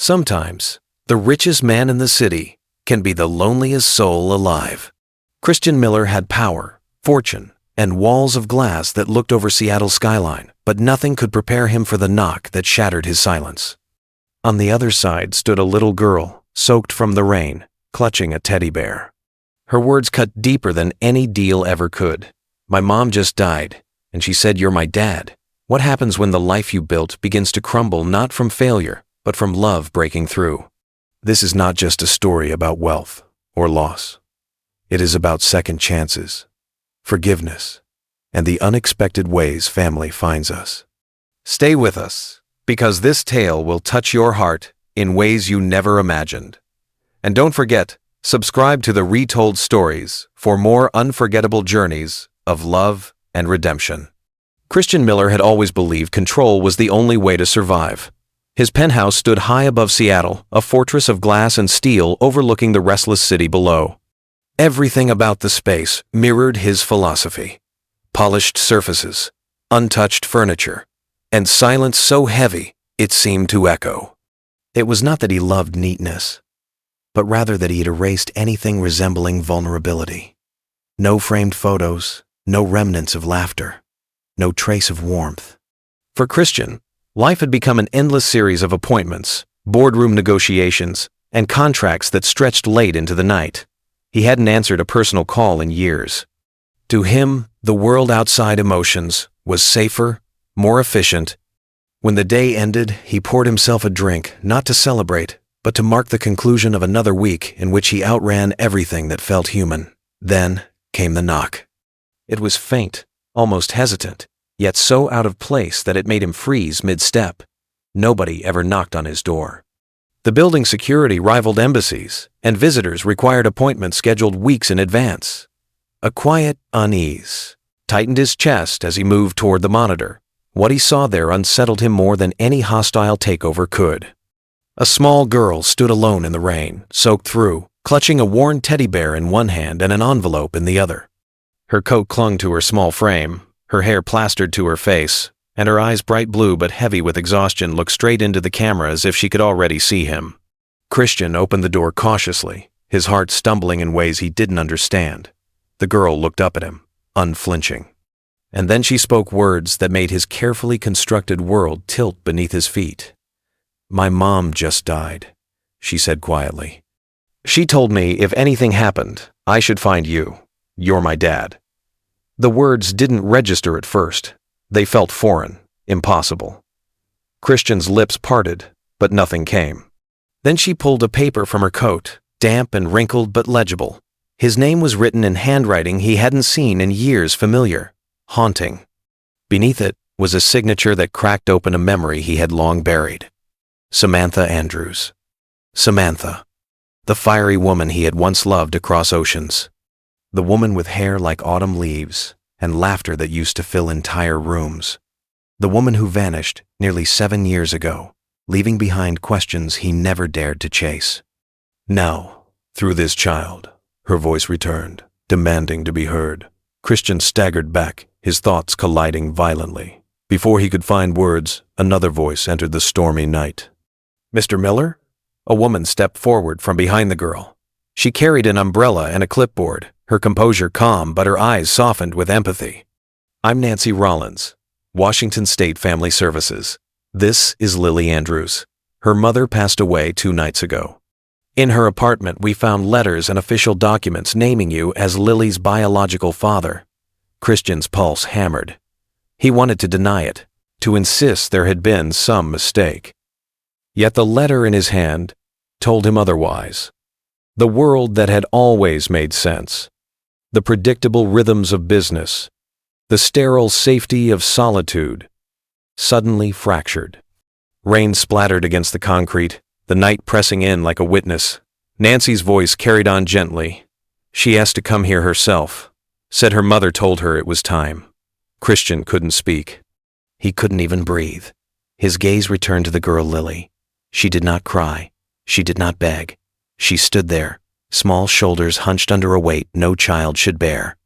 Sometimes, the richest man in the city can be the loneliest soul alive. Christian Miller had power, fortune, and walls of glass that looked over Seattle's skyline, but nothing could prepare him for the knock that shattered his silence. On the other side stood a little girl, soaked from the rain, clutching a teddy bear. Her words cut deeper than any deal ever could. "My mom just died, and she said you're my dad. What happens when the life you built begins to crumble not from failure, but from love breaking through?" This is not just a story about wealth or loss. It is about second chances, forgiveness, and the unexpected ways family finds us. Stay with us, because this tale will touch your heart in ways you never imagined. And don't forget, subscribe to the Retold Stories for more unforgettable journeys of love and redemption. Christian Miller had always believed control was the only way to survive. His penthouse stood high above Seattle, a fortress of glass and steel overlooking the restless city below. Everything about the space mirrored his philosophy. Polished surfaces, untouched furniture, and silence so heavy it seemed to echo. It was not that he loved neatness, but rather that he had erased anything resembling vulnerability. No framed photos, no remnants of laughter, no trace of warmth. For Christian, life had become an endless series of appointments, boardroom negotiations, and contracts that stretched late into the night. He hadn't answered a personal call in years. To him, the world outside emotions was safer, more efficient. When the day ended, he poured himself a drink, not to celebrate, but to mark the conclusion of another week in which he outran everything that felt human. Then came the knock. It was faint, almost hesitant, yet so out of place that it made him freeze mid-step. Nobody ever knocked on his door. The building's security rivaled embassies, and visitors required appointments scheduled weeks in advance. A quiet unease tightened his chest as he moved toward the monitor. What he saw there unsettled him more than any hostile takeover could. A small girl stood alone in the rain, soaked through, clutching a worn teddy bear in one hand and an envelope in the other. Her coat clung to her small frame, her hair plastered to her face, and her eyes, bright blue but heavy with exhaustion, looked straight into the camera as if she could already see him. Christian opened the door cautiously, his heart stumbling in ways he didn't understand. The girl looked up at him, unflinching. And then she spoke words that made his carefully constructed world tilt beneath his feet. "My mom just died," she said quietly. "She told me if anything happened, I should find you. You're my dad." The words didn't register at first. They felt foreign, impossible. Christian's lips parted, but nothing came. Then she pulled a paper from her coat, damp and wrinkled but legible. His name was written in handwriting he hadn't seen in years, familiar, haunting. Beneath it was a signature that cracked open a memory he had long buried. Samantha Andrews. Samantha, the fiery woman he had once loved across oceans. The woman with hair like autumn leaves and laughter that used to fill entire rooms. The woman who vanished nearly 7 years ago, leaving behind questions he never dared to chase. Now, through this child, her voice returned, demanding to be heard. Christian staggered back, his thoughts colliding violently. Before he could find words, another voice entered the stormy night. "Mr. Miller?" A woman stepped forward from behind the girl. She carried an umbrella and a clipboard, her composure calm but her eyes softened with empathy. "I'm Nancy Rollins, Washington State Family Services. This is Lily Andrews. Her mother passed away 2 nights ago. In her apartment, we found letters and official documents naming you as Lily's biological father." Christian's pulse hammered. He wanted to deny it, to insist there had been some mistake. Yet the letter in his hand told him otherwise. The world that had always made sense, the predictable rhythms of business, the sterile safety of solitude, suddenly fractured. Rain splattered against the concrete, the night pressing in like a witness. Nancy's voice carried on gently. She asked to come here herself, said her mother told her it was time. Christian couldn't speak. He couldn't even breathe. His gaze returned to the girl Lily. She did not cry. She did not beg. She stood there, small shoulders hunched under a weight no child should bear.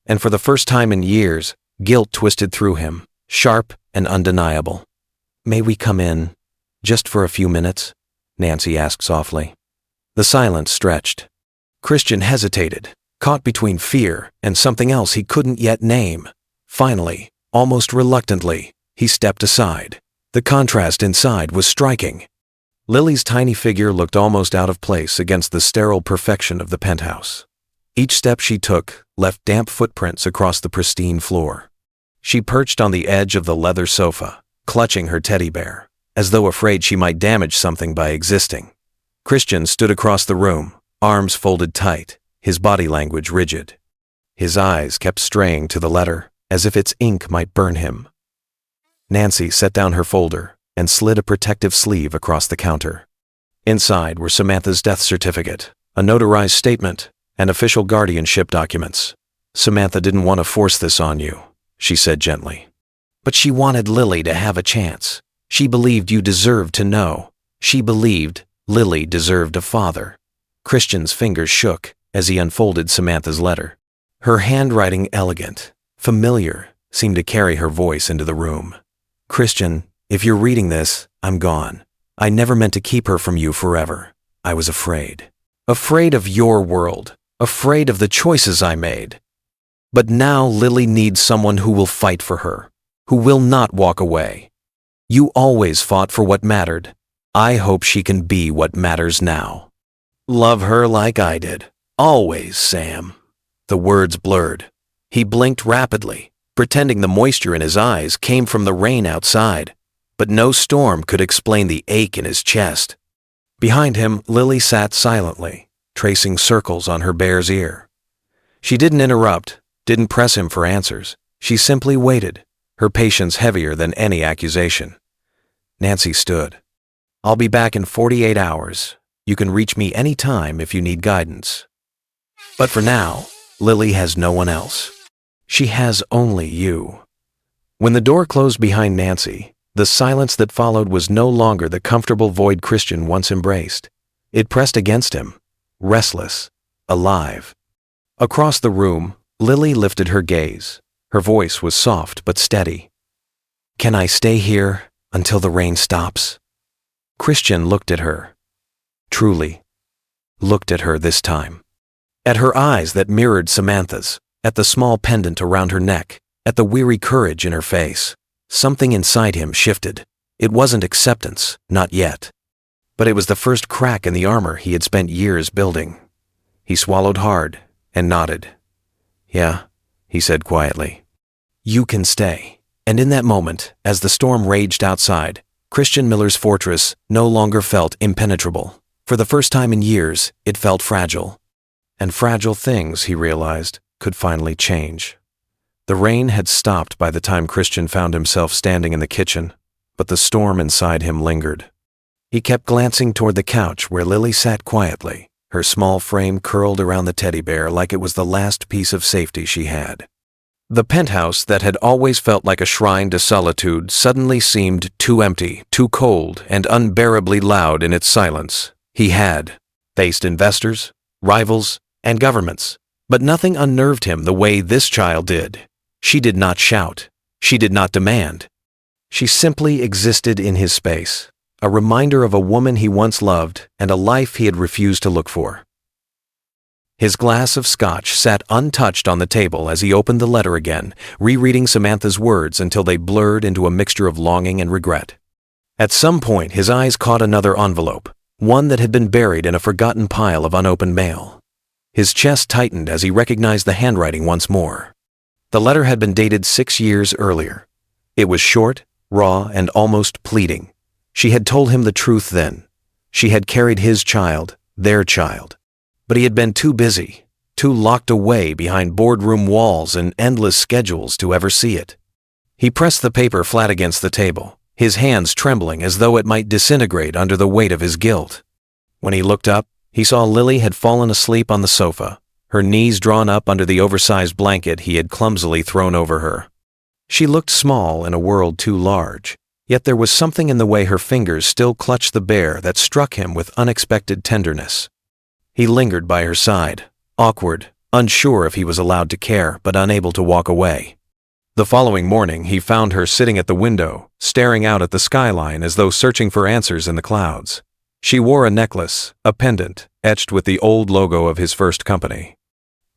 And for the first time in years, guilt twisted through him, sharp and undeniable. "May we come in, just for a few minutes?" Nancy asked softly. The silence stretched. Christian hesitated, caught between fear and something else he couldn't yet name. Finally, almost reluctantly, he stepped aside. The contrast inside was striking. Lily's tiny figure looked almost out of place against the sterile perfection of the penthouse. Each step she took left damp footprints across the pristine floor. She perched on the edge of the leather sofa, clutching her teddy bear, as though afraid she might damage something by existing. Christian stood across the room, arms folded tight, his body language rigid. His eyes kept straying to the letter, as if its ink might burn him. Nancy set down her folder and slid a protective sleeve across the counter. Inside were Samantha's death certificate, a notarized statement, and official guardianship documents. Samantha didn't want to force this on you, she said gently. But she wanted Lily to have a chance. She believed you deserved to know. She believed Lily deserved a father. Christian's fingers shook as he unfolded Samantha's letter. Her handwriting, elegant, familiar, seemed to carry her voice into the room. Christian, if you're reading this, I'm gone. I never meant to keep her from you forever. I was afraid. Afraid of your world. Afraid of the choices I made. But now Lily needs someone who will fight for her, who will not walk away. You always fought for what mattered. I hope she can be what matters now. Love her like I did. Always, Sam. The words blurred. He blinked rapidly, pretending the moisture in his eyes came from the rain outside, but no storm could explain the ache in his chest. Behind him, Lily sat silently, tracing circles on her bear's ear. She didn't interrupt, didn't press him for answers. She simply waited, her patience heavier than any accusation. Nancy stood. I'll be back in 48 hours. You can reach me any time if you need guidance. But for now, Lily has no one else. She has only you. When the door closed behind Nancy, the silence that followed was no longer the comfortable void Christian once embraced. It pressed against him, restless, alive. Across the room, Lily lifted her gaze. Her voice was soft but steady. Can I stay here until the rain stops? Christian looked at her. Truly, looked at her this time. At her eyes that mirrored Samantha's, at the small pendant around her neck, at the weary courage in her face. Something inside him shifted. It wasn't acceptance, not yet. But it was the first crack in the armor he had spent years building. He swallowed hard and nodded. Yeah, he said quietly. You can stay. And in that moment, as the storm raged outside, Christian Miller's fortress no longer felt impenetrable. For the first time in years, it felt fragile. And fragile things, he realized, could finally change. The rain had stopped by the time Christian found himself standing in the kitchen, but the storm inside him lingered. He kept glancing toward the couch where Lily sat quietly, her small frame curled around the teddy bear like it was the last piece of safety she had. The penthouse that had always felt like a shrine to solitude suddenly seemed too empty, too cold, and unbearably loud in its silence. He had faced investors, rivals, and governments, but nothing unnerved him the way this child did. She did not shout. She did not demand. She simply existed in his space, a reminder of a woman he once loved and a life he had refused to look for. His glass of scotch sat untouched on the table as he opened the letter again, rereading Samantha's words until they blurred into a mixture of longing and regret. At some point, his eyes caught another envelope, one that had been buried in a forgotten pile of unopened mail. His chest tightened as he recognized the handwriting once more. The letter had been dated 6 years earlier. It was short, raw, and almost pleading. She had told him the truth then. She had carried his child, their child. But he had been too busy, too locked away behind boardroom walls and endless schedules to ever see it. He pressed the paper flat against the table, his hands trembling as though it might disintegrate under the weight of his guilt. When he looked up, he saw Lily had fallen asleep on the sofa, her knees drawn up under the oversized blanket he had clumsily thrown over her. She looked small in a world too large, yet there was something in the way her fingers still clutched the bear that struck him with unexpected tenderness. He lingered by her side, awkward, unsure if he was allowed to care, but unable to walk away. The following morning, he found her sitting at the window, staring out at the skyline as though searching for answers in the clouds. She wore a necklace, a pendant, etched with the old logo of his first company.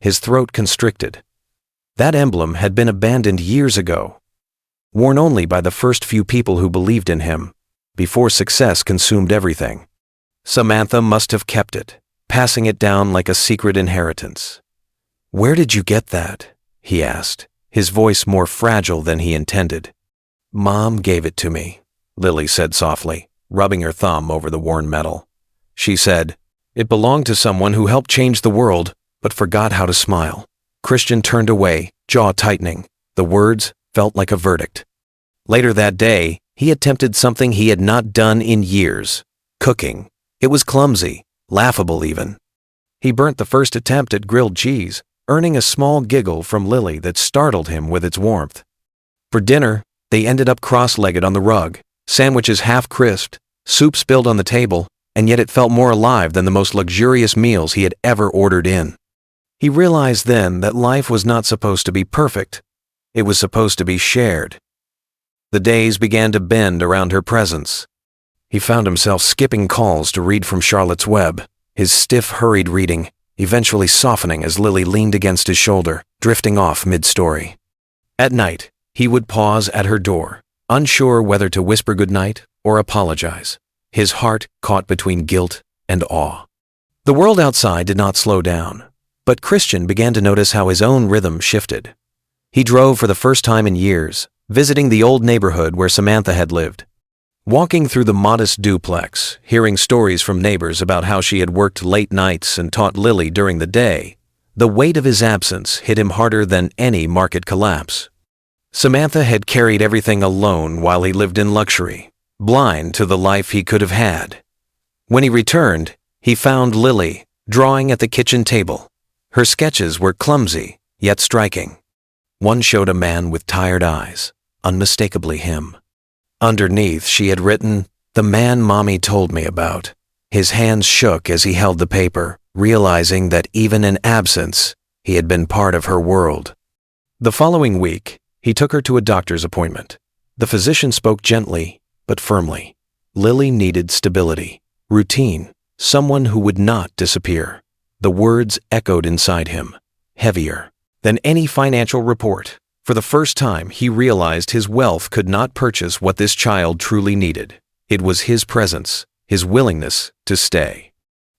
His throat constricted. That emblem had been abandoned years ago, worn only by the first few people who believed in him, before success consumed everything. Samantha must have kept it, passing it down like a secret inheritance. "Where did you get that?" he asked, his voice more fragile than he intended. "Mom gave it to me," Lily said softly, rubbing her thumb over the worn metal. She said, "It belonged to someone who helped change the world, but forgot how to smile." Christian turned away, jaw tightening. The words felt like a verdict. Later that day, he attempted something he had not done in years: cooking. It was clumsy, laughable even. He burnt the first attempt at grilled cheese, earning a small giggle from Lily that startled him with its warmth. For dinner, they ended up cross-legged on the rug, sandwiches half-crisped, soup spilled on the table, and yet it felt more alive than the most luxurious meals he had ever ordered in. He realized then that life was not supposed to be perfect. It was supposed to be shared. The days began to bend around her presence. He found himself skipping calls to read from Charlotte's Web, his stiff, hurried reading eventually softening as Lily leaned against his shoulder, drifting off mid-story. At night, he would pause at her door, unsure whether to whisper goodnight or apologize, his heart caught between guilt and awe. The world outside did not slow down, but Christian began to notice how his own rhythm shifted. He drove for the first time in years, visiting the old neighborhood where Samantha had lived. Walking through the modest duplex, hearing stories from neighbors about how she had worked late nights and taught Lily during the day, the weight of his absence hit him harder than any market collapse. Samantha had carried everything alone while he lived in luxury, blind to the life he could have had. When he returned, he found Lily drawing at the kitchen table. Her sketches were clumsy, yet striking. One showed a man with tired eyes, unmistakably him. Underneath, she had written, "The man Mommy told me about." His hands shook as he held the paper, realizing that even in absence, he had been part of her world. The following week, he took her to a doctor's appointment. The physician spoke gently, but firmly. Lily needed stability, routine, someone who would not disappear. The words echoed inside him, heavier than any financial report. For the first time, he realized his wealth could not purchase what this child truly needed. It was his presence, his willingness to stay.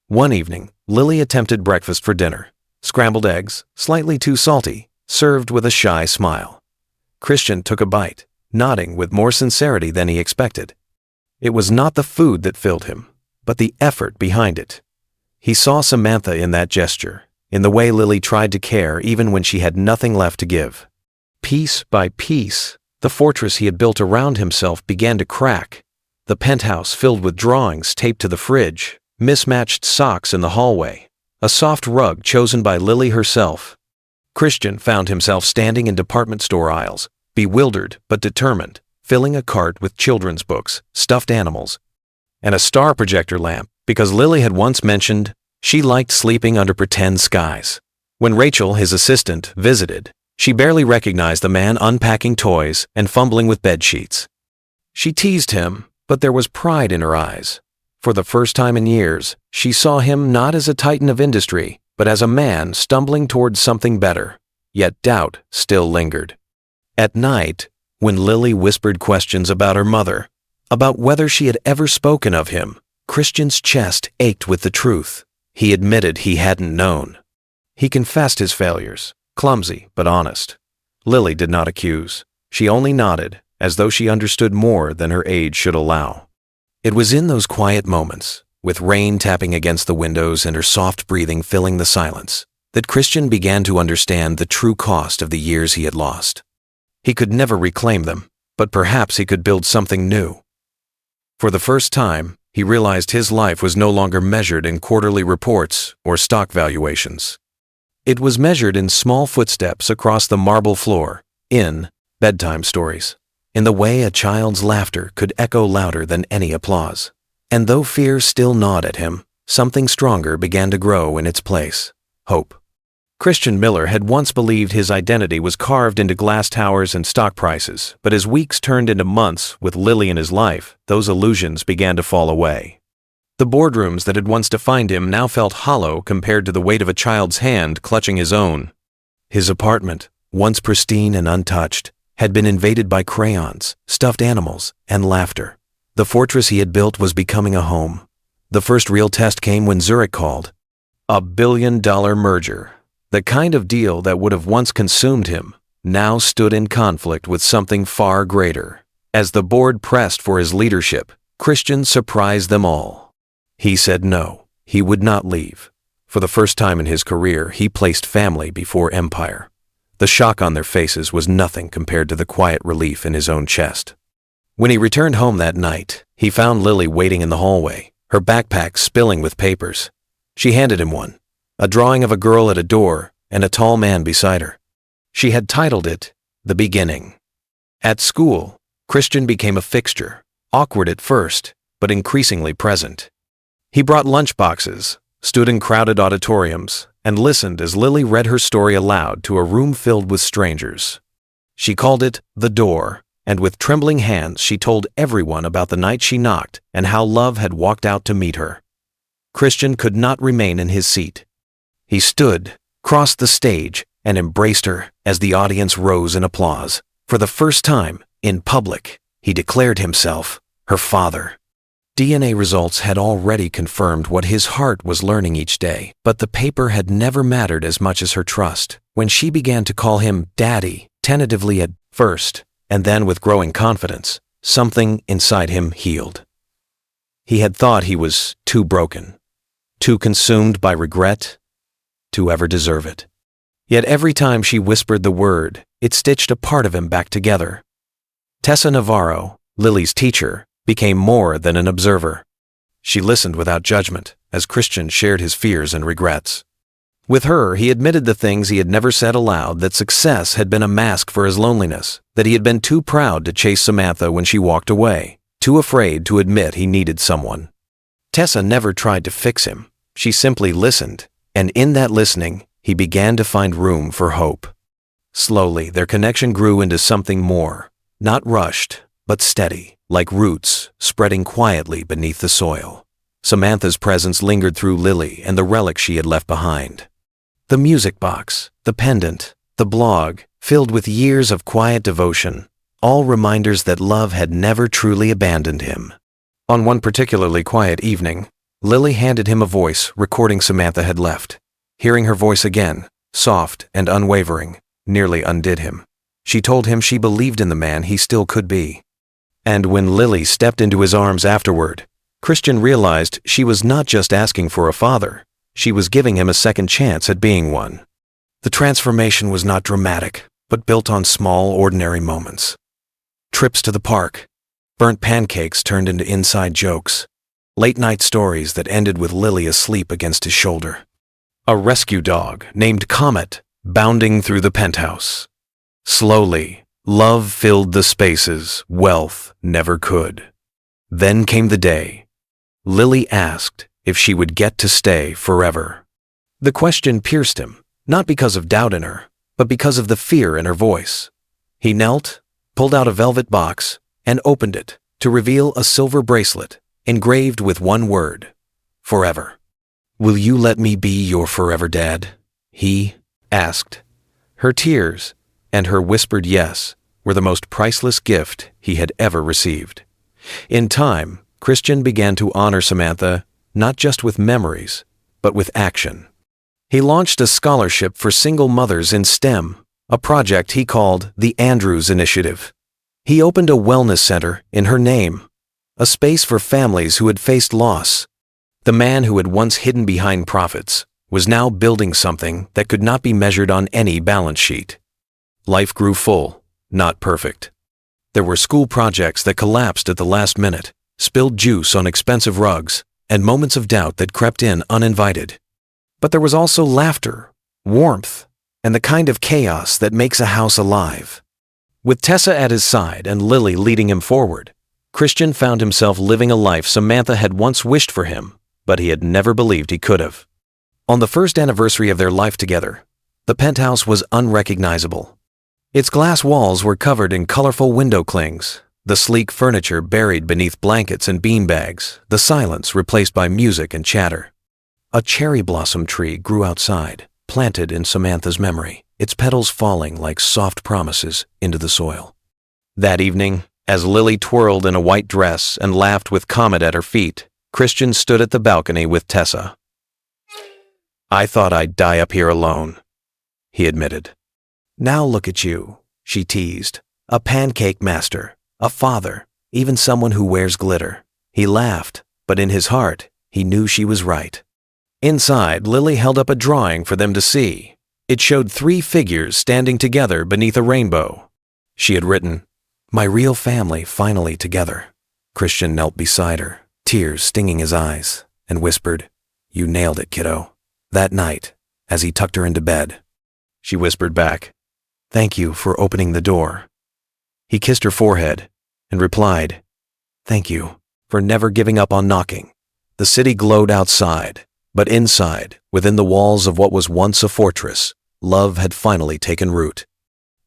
One evening, Lily attempted breakfast for dinner. Scrambled eggs, slightly too salty, served with a shy smile. Christian took a bite, nodding with more sincerity than he expected. It was not the food that filled him, but the effort behind it. He saw Samantha in that gesture, in the way Lily tried to care even when she had nothing left to give. Piece by piece, the fortress he had built around himself began to crack. The penthouse filled with drawings taped to the fridge, mismatched socks in the hallway, a soft rug chosen by Lily herself. Christian found himself standing in department store aisles, bewildered but determined, filling a cart with children's books, stuffed animals, and a star projector lamp, because Lily had once mentioned she liked sleeping under pretend skies. When Rachel, his assistant, visited, she barely recognized the man unpacking toys and fumbling with bed sheets. She teased him, but there was pride in her eyes. For the first time in years, she saw him not as a titan of industry, but as a man stumbling towards something better. Yet doubt still lingered. At night, when Lily whispered questions about her mother, about whether she had ever spoken of him, Christian's chest ached with the truth. He admitted he hadn't known. He confessed his failures, clumsy but honest. Lily did not accuse. She only nodded, as though she understood more than her age should allow. It was in those quiet moments, with rain tapping against the windows and her soft breathing filling the silence, that Christian began to understand the true cost of the years he had lost. He could never reclaim them, but perhaps he could build something new. For the first time, he realized his life was no longer measured in quarterly reports or stock valuations. It was measured in small footsteps across the marble floor, in bedtime stories, in the way a child's laughter could echo louder than any applause. And though fear still gnawed at him, something stronger began to grow in its place: hope. Christian Miller had once believed his identity was carved into glass towers and stock prices, but as weeks turned into months with Lily in his life, those illusions began to fall away. The boardrooms that had once defined him now felt hollow compared to the weight of a child's hand clutching his own. His apartment, once pristine and untouched, had been invaded by crayons, stuffed animals, and laughter. The fortress he had built was becoming a home. The first real test came when Zurich called. A billion-dollar merger, the kind of deal that would have once consumed him, now stood in conflict with something far greater. As the board pressed for his leadership, Christian surprised them all. He said no, he would not leave. For the first time in his career, he placed family before empire. The shock on their faces was nothing compared to the quiet relief in his own chest. When he returned home that night, he found Lily waiting in the hallway, her backpack spilling with papers. She handed him one, a drawing of a girl at a door and a tall man beside her. She had titled it, The Beginning. At school, Christian became a fixture, awkward at first, but increasingly present. He brought lunchboxes, stood in crowded auditoriums, and listened as Lily read her story aloud to a room filled with strangers. She called it The Door, and with trembling hands she told everyone about the night she knocked and how love had walked out to meet her. Christian could not remain in his seat. He stood, crossed the stage, and embraced her as the audience rose in applause. For the first time, in public, he declared himself her father. DNA results had already confirmed what his heart was learning each day, but the paper had never mattered as much as her trust. When she began to call him Daddy, tentatively at first, and then with growing confidence, something inside him healed. He had thought he was too broken, too consumed by regret, to ever deserve it. Yet every time she whispered the word, it stitched a part of him back together. Tessa Navarro, Lily's teacher, became more than an observer. She listened without judgment as Christian shared his fears and regrets. With her, he admitted the things he had never said aloud, that success had been a mask for his loneliness, that he had been too proud to chase Samantha when she walked away, too afraid to admit he needed someone. Tessa never tried to fix him. She simply listened, and in that listening, he began to find room for hope. Slowly, their connection grew into something more, not rushed, but steady, like roots spreading quietly beneath the soil. Samantha's presence lingered through Lily and the relics she had left behind. The music box, the pendant, the blog, filled with years of quiet devotion, all reminders that love had never truly abandoned him. On one particularly quiet evening, Lily handed him a voice recording Samantha had left. Hearing her voice again, soft and unwavering, nearly undid him. She told him she believed in the man he still could be. And when Lily stepped into his arms afterward, Christian realized she was not just asking for a father, she was giving him a second chance at being one. The transformation was not dramatic, but built on small, ordinary moments. Trips to the park, burnt pancakes turned into inside jokes, late-night stories that ended with Lily asleep against his shoulder. A rescue dog named Comet bounding through the penthouse. Slowly, love filled the spaces wealth never could. Then came the day. Lily asked if she would get to stay forever. The question pierced him, not because of doubt in her, but because of the fear in her voice. He knelt, pulled out a velvet box, and opened it to reveal a silver bracelet engraved with one word: forever. "Will you let me be your forever dad?" he asked. Her tears and her whispered yes were the most priceless gift he had ever received. In time, Christian began to honor Samantha not just with memories, but with action. He launched a scholarship for single mothers in STEM, a project he called the Andrews Initiative. He opened a wellness center in her name, a space for families who had faced loss. The man who had once hidden behind profits was now building something that could not be measured on any balance sheet. Life grew full, not perfect. There were school projects that collapsed at the last minute, spilled juice on expensive rugs, and moments of doubt that crept in uninvited. But there was also laughter, warmth, and the kind of chaos that makes a house alive. With Tessa at his side and Lily leading him forward, Christian found himself living a life Samantha had once wished for him, but he had never believed he could have. On the first anniversary of their life together, the penthouse was unrecognizable. Its glass walls were covered in colorful window clings, the sleek furniture buried beneath blankets and beanbags, the silence replaced by music and chatter. A cherry blossom tree grew outside, planted in Samantha's memory, its petals falling like soft promises into the soil. That evening, as Lily twirled in a white dress and laughed with Comet at her feet, Christian stood at the balcony with Tessa. "I thought I'd die up here alone," he admitted. "Now look at you," she teased. "A pancake master, a father, even someone who wears glitter." He laughed, but in his heart, he knew she was right. Inside, Lily held up a drawing for them to see. It showed 3 figures standing together beneath a rainbow. She had written, "My real family finally together." Christian knelt beside her, tears stinging his eyes, and whispered, "You nailed it, kiddo." That night, as he tucked her into bed, she whispered back, "Thank you for opening the door." He kissed her forehead and replied, "Thank you for never giving up on knocking." The city glowed outside, but inside, within the walls of what was once a fortress, love had finally taken root.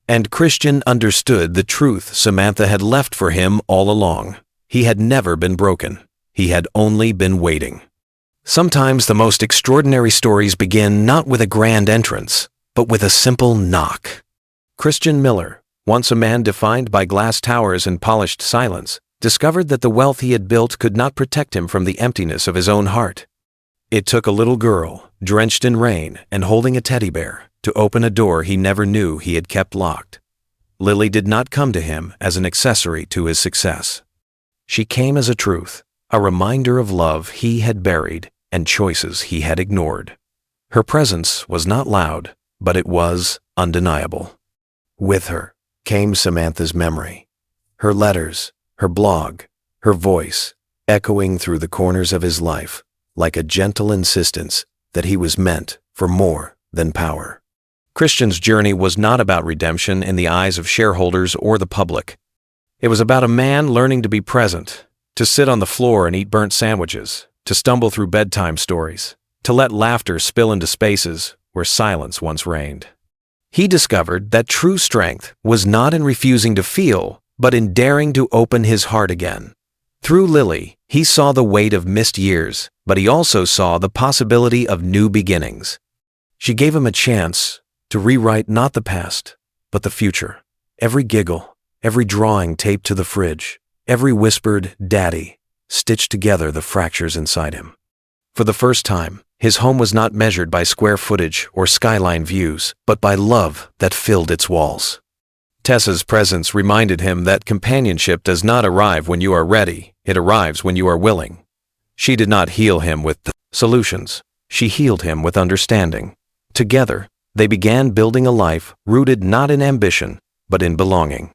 And Christian understood the truth Samantha had left for him all along. He had never been broken. He had only been waiting. Sometimes the most extraordinary stories begin not with a grand entrance, but with a simple knock. Christian Miller, once a man defined by glass towers and polished silence, discovered that the wealth he had built could not protect him from the emptiness of his own heart. It took a little girl, drenched in rain and holding a teddy bear, to open a door he never knew he had kept locked. Lily did not come to him as an accessory to his success. She came as a truth, a reminder of love he had buried and choices he had ignored. Her presence was not loud, but it was undeniable. With her came Samantha's memory, her letters, her blog, her voice, echoing through the corners of his life, like a gentle insistence that he was meant for more than power. Christian's journey was not about redemption in the eyes of shareholders or the public. It was about a man learning to be present, to sit on the floor and eat burnt sandwiches, to stumble through bedtime stories, to let laughter spill into spaces where silence once reigned. He discovered that true strength was not in refusing to feel, but in daring to open his heart again. Through Lily, he saw the weight of missed years, but he also saw the possibility of new beginnings. She gave him a chance to rewrite not the past, but the future. Every giggle, every drawing taped to the fridge, every whispered "Daddy" stitched together the fractures inside him. For the first time, his home was not measured by square footage or skyline views, but by love that filled its walls. Tessa's presence reminded him that companionship does not arrive when you are ready, it arrives when you are willing. She did not heal him with solutions, she healed him with understanding. Together, they began building a life rooted not in ambition, but in belonging.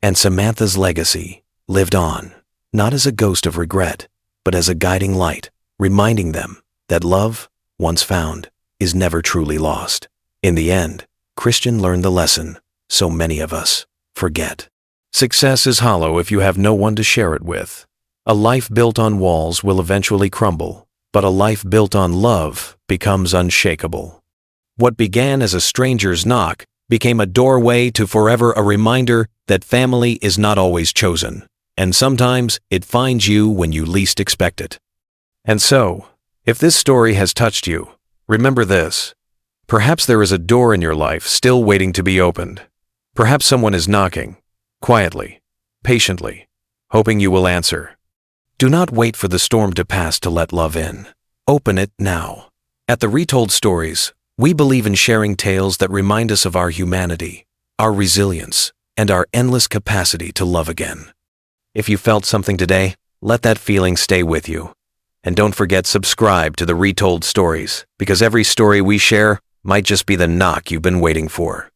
And Samantha's legacy lived on, not as a ghost of regret, but as a guiding light, reminding them that love, once found, is never truly lost. In the end, Christian learned the lesson so many of us forget. Success is hollow if you have no one to share it with. A life built on walls will eventually crumble, but a life built on love becomes unshakable. What began as a stranger's knock became a doorway to forever, a reminder that family is not always chosen, and sometimes it finds you when you least expect it. And so, if this story has touched you, remember this. Perhaps there is a door in your life still waiting to be opened. Perhaps someone is knocking, quietly, patiently, hoping you will answer. Do not wait for the storm to pass to let love in. Open it now. At the Retold Stories, we believe in sharing tales that remind us of our humanity, our resilience, and our endless capacity to love again. If you felt something today, let that feeling stay with you. And don't forget, subscribe to the Retold Stories, because every story we share might just be the knock you've been waiting for.